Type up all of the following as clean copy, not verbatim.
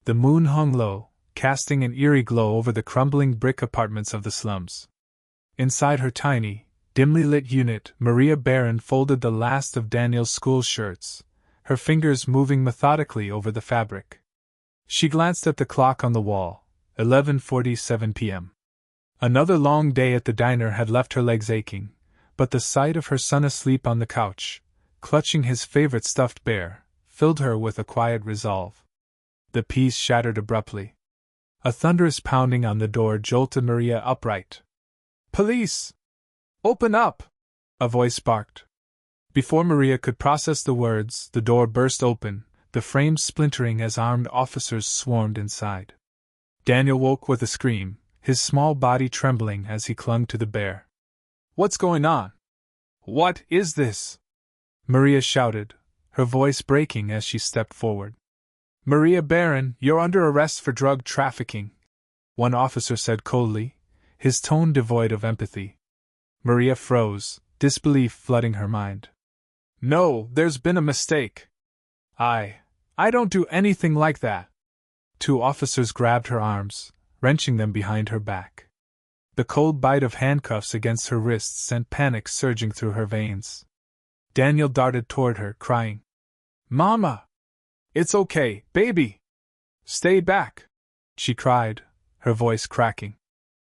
The moon hung low, casting an eerie glow over the crumbling brick apartments of the slums. Inside her tiny, dimly lit unit, Maria Barron folded the last of Daniel's school shirts, her fingers moving methodically over the fabric. She glanced at the clock on the wall, 11:47 p.m. Another long day at the diner had left her legs aching, but the sight of her son asleep on the couch, clutching his favorite stuffed bear, filled her with a quiet resolve. The peace shattered abruptly. A thunderous pounding on the door jolted Maria upright. "Police! Open up!" a voice barked. Before Maria could process the words, the door burst open, the frames splintering as armed officers swarmed inside. Daniel woke with a scream, his small body trembling as he clung to the bear. "What's going on? What is this?" Maria shouted, her voice breaking as she stepped forward. "Maria Barron, you're under arrest for drug trafficking," one officer said coldly, his tone devoid of empathy. Maria froze, disbelief flooding her mind. "No, there's been a mistake. I don't do anything like that." Two officers grabbed her arms, wrenching them behind her back. The cold bite of handcuffs against her wrists sent panic surging through her veins. Daniel darted toward her, crying, "Mama! It's okay, baby! Stay back!" she cried, her voice cracking.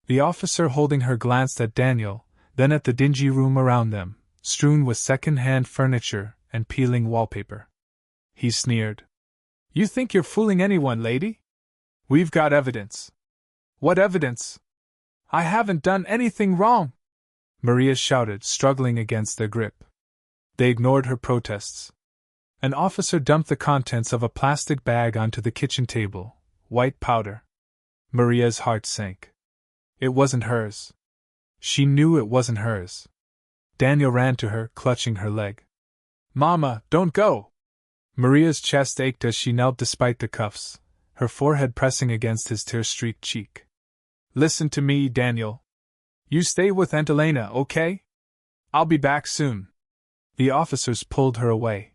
The officer holding her glanced at Daniel, then at the dingy room around them, strewn with second-hand furniture and peeling wallpaper. He sneered. "You think you're fooling anyone, lady? We've got evidence." "What evidence? I haven't done anything wrong!" Maria shouted, struggling against their grip. They ignored her protests. An officer dumped the contents of a plastic bag onto the kitchen table, white powder. Maria's heart sank. It wasn't hers. She knew it wasn't hers. Daniel ran to her, clutching her leg. "Mama, don't go!" Maria's chest ached as she knelt despite the cuffs, her forehead pressing against his tear-streaked cheek. "Listen to me, Daniel. You stay with Aunt Elena, okay? I'll be back soon." The officers pulled her away.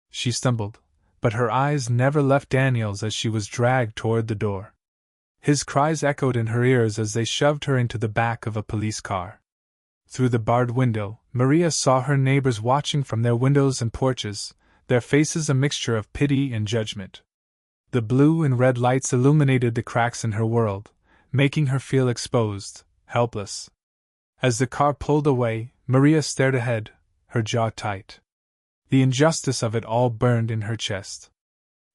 She stumbled, but her eyes never left Daniel's as she was dragged toward the door. His cries echoed in her ears as they shoved her into the back of a police car. Through the barred window, Maria saw her neighbors watching from their windows and porches, their faces a mixture of pity and judgment. The blue and red lights illuminated the cracks in her world, making her feel exposed, helpless. As the car pulled away, Maria stared ahead, her jaw tight. The injustice of it all burned in her chest.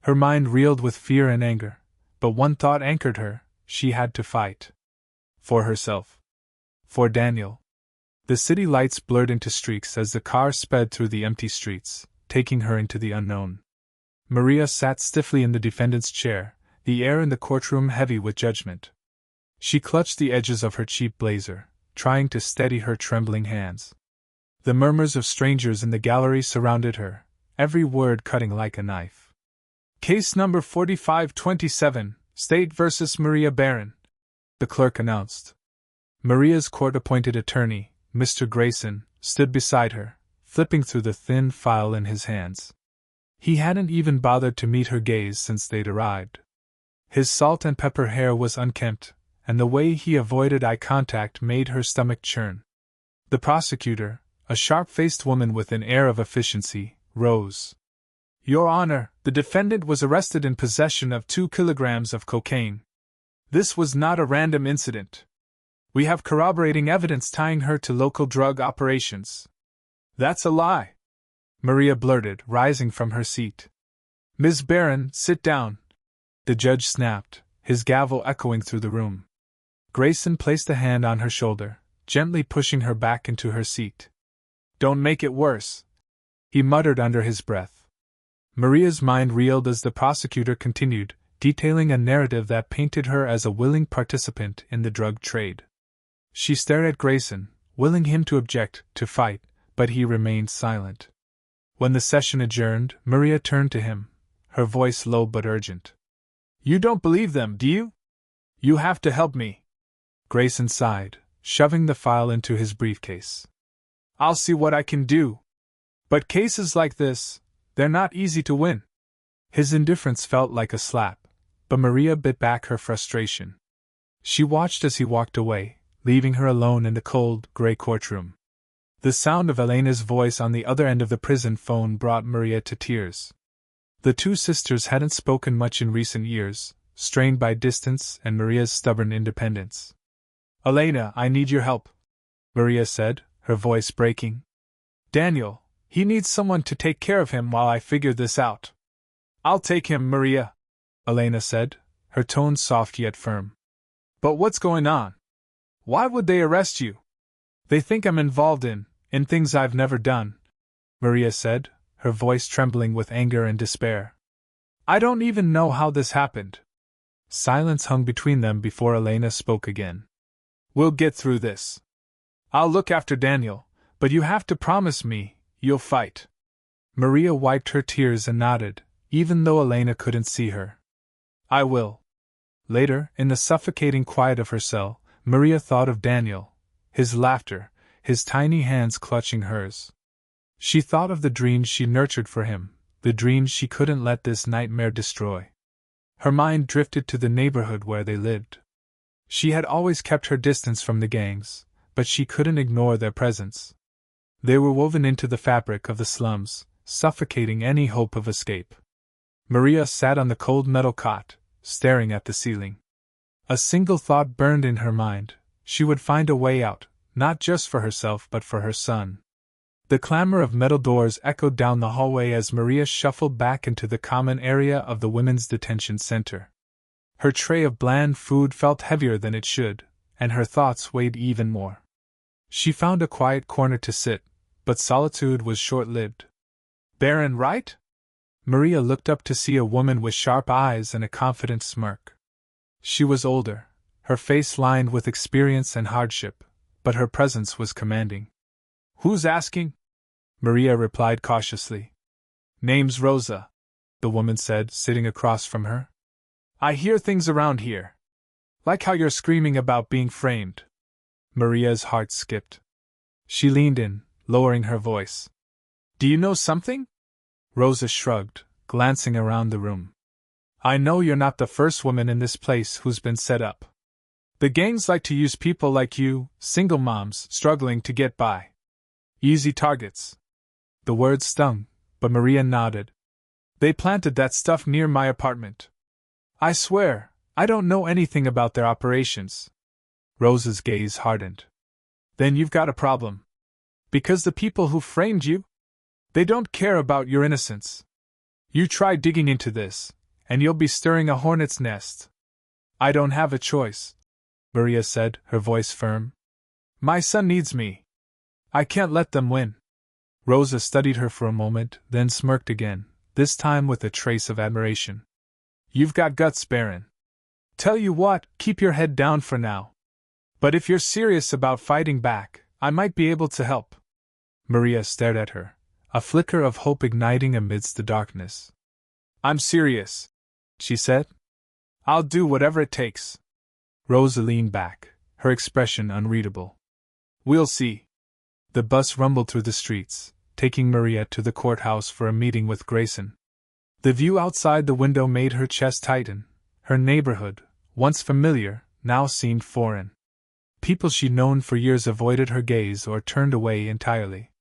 Her mind reeled with fear and anger, but one thought anchored her: she had to fight. For herself. For Daniel. The city lights blurred into streaks as the car sped through the empty streets, taking her into the unknown. Maria sat stiffly in the defendant's chair, the air in the courtroom heavy with judgment. She clutched the edges of her cheap blazer, trying to steady her trembling hands. The murmurs of strangers in the gallery surrounded her, every word cutting like a knife. "Case number 4527, State vs. Maria Barron," the clerk announced. Maria's court-appointed attorney, Mr. Grayson, stood beside her, flipping through the thin file in his hands. He hadn't even bothered to meet her gaze since they'd arrived. His salt and pepper hair was unkempt, and the way he avoided eye contact made her stomach churn. The prosecutor, a sharp-faced woman with an air of efficiency, rose. "Your Honor, the defendant was arrested in possession of 2 kilograms of cocaine. This was not a random incident. We have corroborating evidence tying her to local drug operations." "That's a lie," Maria blurted, rising from her seat. "Ms. Barron, sit down," the judge snapped, his gavel echoing through the room. Grayson placed a hand on her shoulder, gently pushing her back into her seat. "Don't make it worse," he muttered under his breath. Maria's mind reeled as the prosecutor continued, detailing a narrative that painted her as a willing participant in the drug trade. She stared at Grayson, willing him to object, to fight, but he remained silent. When the session adjourned, Maria turned to him, her voice low but urgent. "You don't believe them, do you? You have to help me." Grayson sighed, shoving the file into his briefcase. "I'll see what I can do. But cases like this, they're not easy to win." His indifference felt like a slap, but Maria bit back her frustration. She watched as he walked away, leaving her alone in the cold, gray courtroom. The sound of Elena's voice on the other end of the prison phone brought Maria to tears. The two sisters hadn't spoken much in recent years, strained by distance and Maria's stubborn independence. "Elena, I need your help," Maria said, her voice breaking. "Daniel, he needs someone to take care of him while I figure this out." "I'll take him, Maria," Elena said, her tone soft yet firm. "But what's going on? Why would they arrest you?" "They think I'm involved in things I've never done," Maria said, her voice trembling with anger and despair. "I don't even know how this happened." Silence hung between them before Elena spoke again. "We'll get through this. I'll look after Daniel, but you have to promise me you'll fight." Maria wiped her tears and nodded, even though Elena couldn't see her. "I will." Later, in the suffocating quiet of her cell, Maria thought of Daniel, his laughter, his tiny hands clutching hers. She thought of the dreams she nurtured for him, the dreams she couldn't let this nightmare destroy. Her mind drifted to the neighborhood where they lived. She had always kept her distance from the gangs, but she couldn't ignore their presence. They were woven into the fabric of the slums, suffocating any hope of escape. Maria sat on the cold metal cot, staring at the ceiling. A single thought burned in her mind: she would find a way out, not just for herself but for her son. The clamor of metal doors echoed down the hallway as Maria shuffled back into the common area of the women's detention center. Her tray of bland food felt heavier than it should, and her thoughts weighed even more. She found a quiet corner to sit, but solitude was short-lived. "Barron, right?" Maria looked up to see a woman with sharp eyes and a confident smirk. She was older, her face lined with experience and hardship, but her presence was commanding. "Who's asking?" Maria replied cautiously. "Name's Rosa," the woman said, sitting across from her. "I hear things around here. Like how you're screaming about being framed." Maria's heart skipped. She leaned in, lowering her voice. "Do you know something?" Rosa shrugged, glancing around the room. "I know you're not the first woman in this place who's been set up. The gangs like to use people like you, single moms struggling to get by. Easy targets." The words stung, but Maria nodded. "They planted that stuff near my apartment. I swear, I don't know anything about their operations." Rosa's gaze hardened. "Then you've got a problem. Because the people who framed you? They don't care about your innocence. You try digging into this, and you'll be stirring a hornet's nest." "I don't have a choice," Maria said, her voice firm. "My son needs me. I can't let them win." Rosa studied her for a moment, then smirked again, this time with a trace of admiration. "You've got guts, Barron. Tell you what, keep your head down for now. But if you're serious about fighting back, I might be able to help." Maria stared at her, a flicker of hope igniting amidst the darkness. "I'm serious," she said. "I'll do whatever it takes." Rosa leaned back, her expression unreadable. "We'll see." The bus rumbled through the streets, taking Maria to the courthouse for a meeting with Grayson. The view outside the window made her chest tighten. Her neighborhood, once familiar, now seemed foreign. People she'd known for years avoided her gaze or turned away entirely.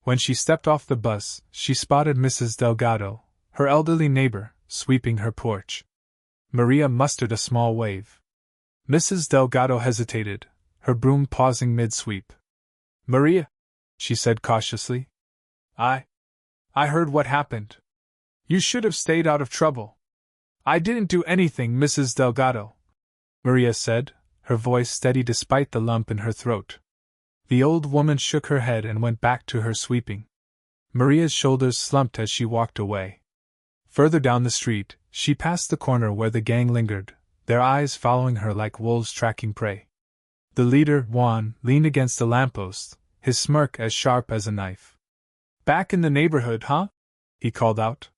When she stepped off the bus, she spotted Mrs. Delgado, her elderly neighbor, sweeping her porch. Maria mustered a small wave. Mrs. Delgado hesitated, her broom pausing mid-sweep. "Maria," she said cautiously. I heard what happened. You should have stayed out of trouble." "I didn't do anything, Mrs. Delgado," Maria said, her voice steady despite the lump in her throat. The old woman shook her head and went back to her sweeping. Maria's shoulders slumped as she walked away. Further down the street, she passed the corner where the gang lingered, their eyes following her like wolves tracking prey. The leader, Juan, leaned against a lamppost, his smirk as sharp as a knife. "Back in the neighborhood, huh?" he called out.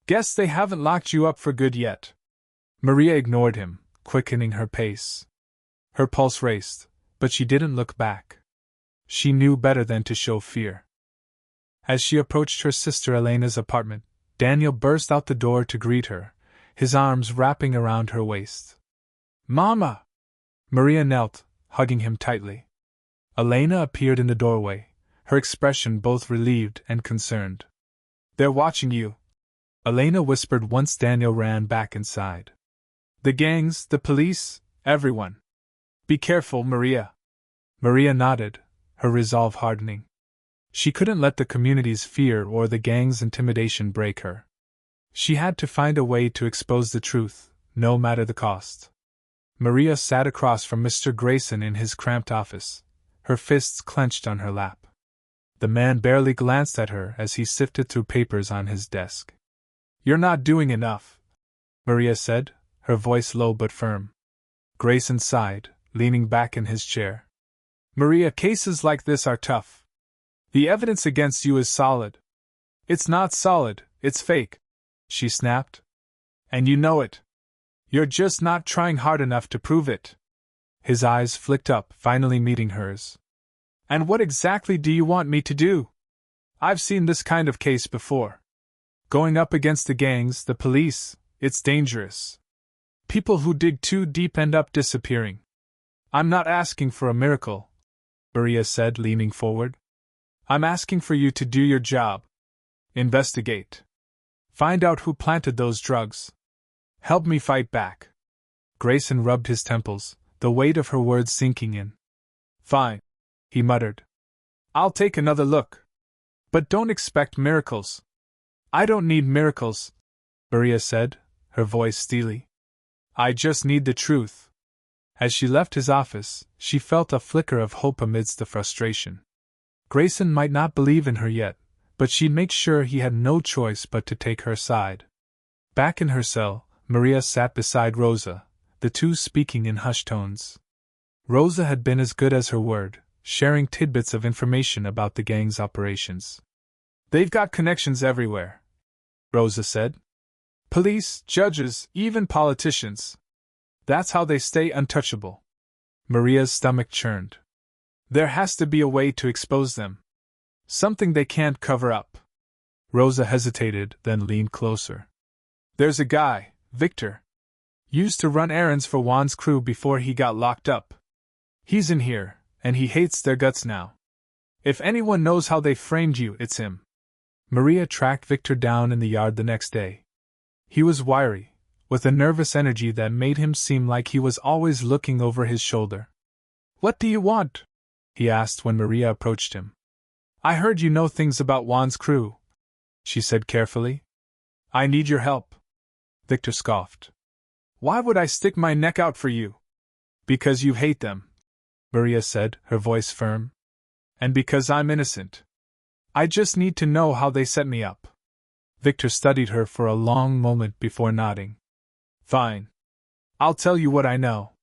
"Guess they haven't locked you up for good yet." Maria ignored him, quickening her pace. Her pulse raced, but she didn't look back. She knew better than to show fear. As she approached her sister Elena's apartment, Daniel burst out the door to greet her, his arms wrapping around her waist. "Mama!" Maria knelt, hugging him tightly. Elena appeared in the doorway, her expression both relieved and concerned. "They're watching you," Elena whispered once Daniel ran back inside. "The gangs, the police, everyone. Be careful, Maria." Maria nodded, her resolve hardening. She couldn't let the community's fear or the gang's intimidation break her. She had to find a way to expose the truth, no matter the cost. Maria sat across from Mr. Grayson in his cramped office, her fists clenched on her lap. The man barely glanced at her as he sifted through papers on his desk. "You're not doing enough," Maria said, her voice low but firm. Grayson sighed, leaning back in his chair. "Maria, cases like this are tough. The evidence against you is solid." "It's not solid, it's fake," she snapped. "And you know it. You're just not trying hard enough to prove it." His eyes flicked up, finally meeting hers. "And what exactly do you want me to do? I've seen this kind of case before. Going up against the gangs, the police, it's dangerous. People who dig too deep end up disappearing. I'm not asking for a miracle," Maria said, leaning forward. "I'm asking for you to do your job. Investigate. Find out who planted those drugs. Help me fight back." Grayson rubbed his temples, the weight of her words sinking in. "Fine," he muttered. "I'll take another look. But don't expect miracles." "I don't need miracles," Maria said, her voice steely. "I just need the truth." As she left his office, she felt a flicker of hope amidst the frustration. Grayson might not believe in her yet, but she'd make sure he had no choice but to take her side. Back in her cell, Maria sat beside Rosa, the two speaking in hushed tones. Rosa had been as good as her word, sharing tidbits of information about the gang's operations. "They've got connections everywhere," Rosa said. "Police, judges, even politicians. That's how they stay untouchable." Maria's stomach churned. "There has to be a way to expose them. Something they can't cover up." Rosa hesitated, then leaned closer. "There's a guy, Victor. Used to run errands for Juan's crew before he got locked up. He's in here, and he hates their guts now. If anyone knows how they framed you, it's him." Maria tracked Victor down in the yard the next day. He was wiry, with a nervous energy that made him seem like he was always looking over his shoulder. "What do you want?" he asked when Maria approached him. "I heard you know things about Juan's crew," she said carefully. "I need your help." Victor scoffed. "Why would I stick my neck out for you?" "Because you hate them," Maria said, her voice firm. "And because I'm innocent. I just need to know how they set me up." Victor studied her for a long moment before nodding. "Fine. I'll tell you what I know.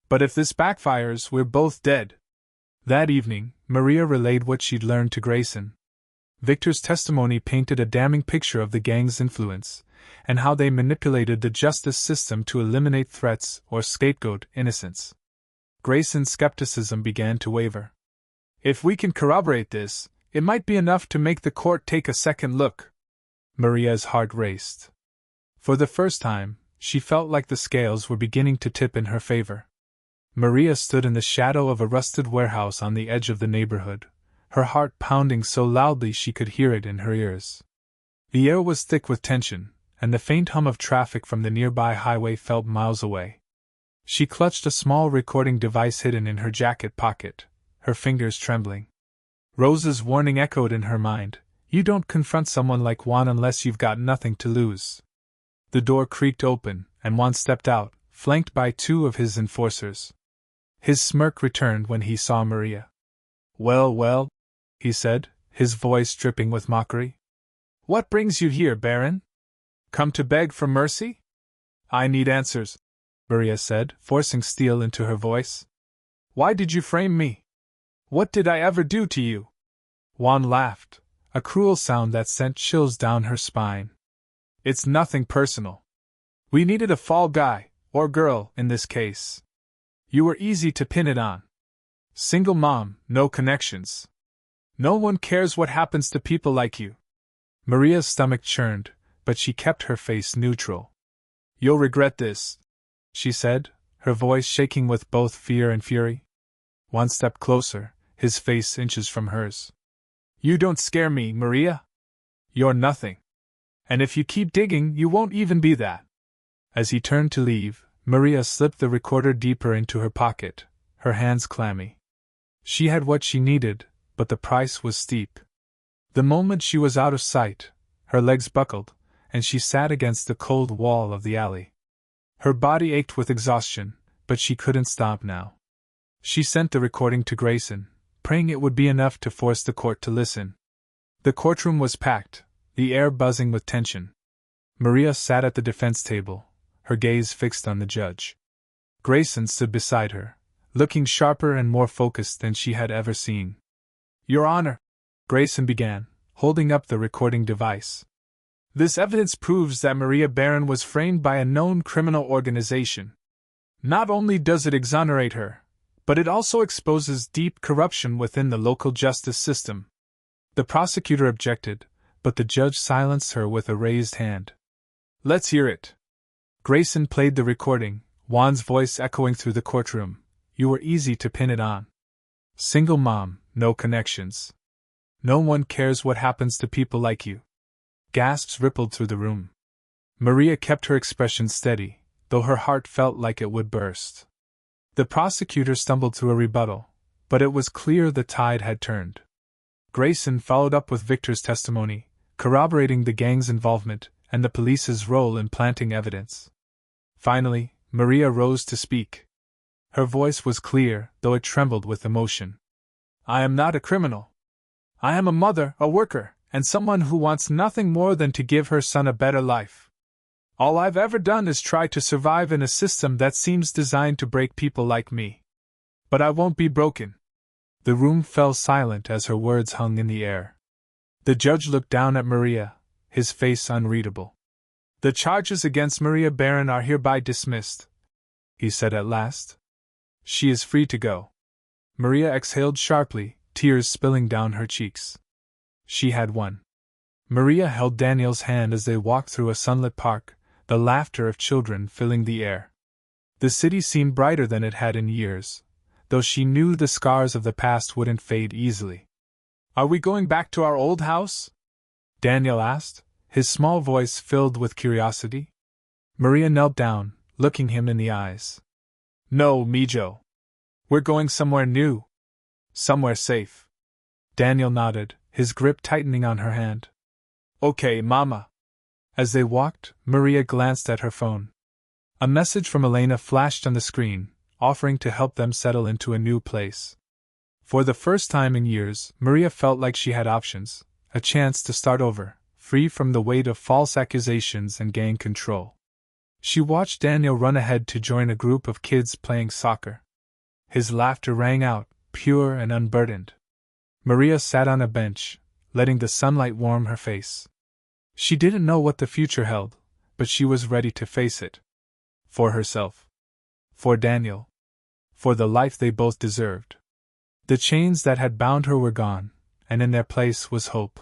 But if this backfires, we're both dead." That evening, Maria relayed what she'd learned to Grayson. Victor's testimony painted a damning picture of the gang's influence, and how they manipulated the justice system to eliminate threats or scapegoat innocence. Grayson's skepticism began to waver. "If we can corroborate this, it might be enough to make the court take a second look." Maria's heart raced. For the first time, she felt like the scales were beginning to tip in her favor. Maria stood in the shadow of a rusted warehouse on the edge of the neighborhood, her heart pounding so loudly she could hear it in her ears. The air was thick with tension, and the faint hum of traffic from the nearby highway felt miles away. She clutched a small recording device hidden in her jacket pocket, her fingers trembling. Rosa's warning echoed in her mind, "You don't confront someone like Juan unless you've got nothing to lose." The door creaked open, and Juan stepped out, flanked by two of his enforcers. His smirk returned when he saw Maria. "Well, well," he said, his voice dripping with mockery. "What brings you here, Barron? Come to beg for mercy?" "I need answers," Maria said, forcing steel into her voice. "Why did you frame me? What did I ever do to you?" Juan laughed, a cruel sound that sent chills down her spine. "It's nothing personal. We needed a fall guy, or girl, in this case. You were easy to pin it on. Single mom, no connections. No one cares what happens to people like you." Maria's stomach churned, but she kept her face neutral. You'll regret this, she said, her voice shaking with both fear and fury. One step closer, his face inches from hers. You don't scare me, Maria. You're nothing. And if you keep digging, you won't even be that. As he turned to leave, Maria slipped the recorder deeper into her pocket, her hands clammy. She had what she needed, but the price was steep. The moment she was out of sight, her legs buckled, and she sat against the cold wall of the alley. Her body ached with exhaustion, but she couldn't stop now. She sent the recording to Grayson, praying it would be enough to force the court to listen. The courtroom was packed, the air buzzing with tension. Maria sat at the defense table, her gaze fixed on the judge. Grayson stood beside her, looking sharper and more focused than she had ever seen. Your Honor, Grayson began, holding up the recording device. This evidence proves that Maria Barron was framed by a known criminal organization. Not only does it exonerate her, but it also exposes deep corruption within the local justice system. The prosecutor objected, but the judge silenced her with a raised hand. Let's hear it. Grayson played the recording, Juan's voice echoing through the courtroom. You were easy to pin it on. Single mom, no connections. No one cares what happens to people like you. Gasps rippled through the room. Maria kept her expression steady, though her heart felt like it would burst. The prosecutor stumbled through a rebuttal, but it was clear the tide had turned. Grayson followed up with Victor's testimony, corroborating the gang's involvement and the police's role in planting evidence. Finally, Maria rose to speak. Her voice was clear, though it trembled with emotion. I am not a criminal. I am a mother, a worker, and someone who wants nothing more than to give her son a better life. All I've ever done is try to survive in a system that seems designed to break people like me. But I won't be broken. The room fell silent as her words hung in the air. The judge looked down at Maria, his face unreadable. The charges against Maria Barron are hereby dismissed, he said at last. She is free to go. Maria exhaled sharply, tears spilling down her cheeks. She had won. Maria held Daniel's hand as they walked through a sunlit park, the laughter of children filling the air. The city seemed brighter than it had in years, though she knew the scars of the past wouldn't fade easily. Are we going back to our old house? Daniel asked, his small voice filled with curiosity. Maria knelt down, looking him in the eyes. No, Mijo. We're going somewhere new. Somewhere safe. Daniel nodded, his grip tightening on her hand. Okay, Mama. As they walked, Maria glanced at her phone. A message from Elena flashed on the screen, offering to help them settle into a new place. For the first time in years, Maria felt like she had options, a chance to start over, free from the weight of false accusations and gang control. She watched Daniel run ahead to join a group of kids playing soccer. His laughter rang out, pure and unburdened. Maria sat on a bench, letting the sunlight warm her face. She didn't know what the future held, but she was ready to face it. For herself. For Daniel. For the life they both deserved. The chains that had bound her were gone, and in their place was hope.